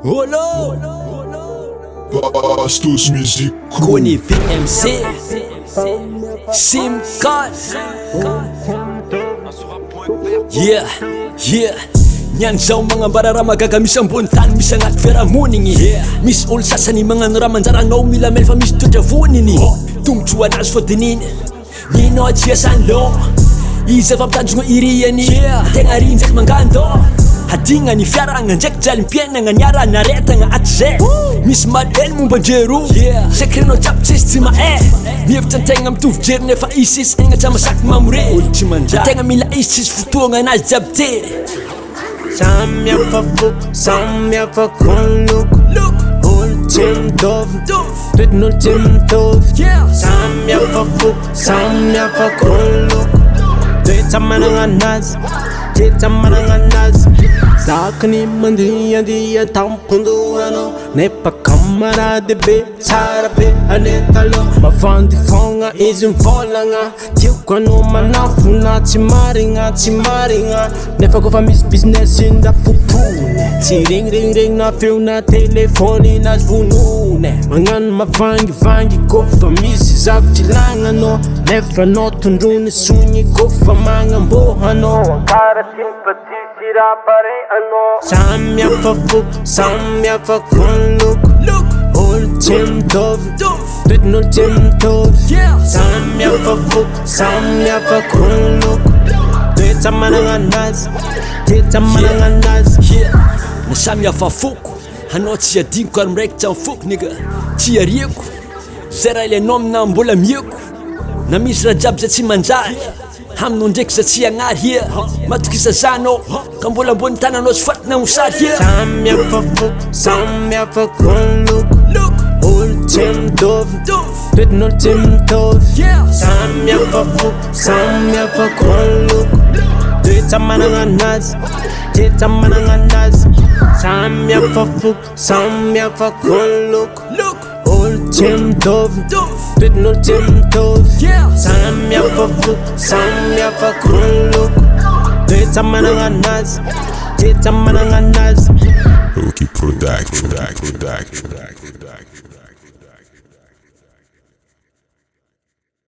Olo Bastos Music Kuni VMC Sim card Yeah Nyan zao mga barara magagamit ang buong tan Mis angat feramuning Mis ol sasani mga naramanjaranaw milamel fa mis tudravunin Tungchuan as fodinin Nino chiasan lo Iza vaptadjunga iriani Tenga rinjak mangando Hadinga ni fiaranga njek jalimpiainanga niara naretagna atze Misy madel momba anjero Sekrenao jiaby tsy ma Mihevitra antegna mitovy jery nefa izy sisy egnatra masaky mamore Olo tsy manjary Tegna mila izy tsisy fotoagna anazy jiaby tery Samy hafa foko, samy hafa konloko Olo tsy mitovy, toetin'olo tsy mitovy Samy hafa foko, samy hafa konloko Toetra managna anazy, toetra managna anazy Zakany mandihandiha tampon-dohanao Nefa kamarady be, tsara be aneta aloha Mavandy fogna izy mivolagna Tiako anao manafona tsy marigna, tsy marigna Nefa kofa misy business inda popone Tsy ringringring na feo na telefony nazy vonone Magnano mavangivangy kofa misy zavitry lagnanao Nefa anao tondrony sogny kofa magnambohanao Ankara sympatsisy raha pare anao Samy hafa foko, samy hafa konloko Olo tsy mitovy, toetin'olo tsy mitovy Samy hafa foko, samy hafa konloko Toetra managna anazy, toetra managna anazy Na samy hafa foko Hanao tsy adiniko ary miraikitra amin'ny foko nigga Tsy ariako Zay raha ilainao amina mbola mieko Na misy raha jiaby zay tsy manjary Aminao ndraiky za tsy agnary Matokisa zanao Ka mbola ambony tananao tsy fatina mosary Samy hafa foko, samy hafa konloko Olo tsy mitovy, toetin'olo tsy mitovy Samy hafa foko, samy hafa konloko Toetra managna anazy, toetra managna anazy Samy hafa foko, samy hafa konloko Olo tsy mitovy, toetin'olo tsy mitovy Samy hafa foko, samy hafa konloko Toetra managna anazy, toetra managna anazy Rookie Production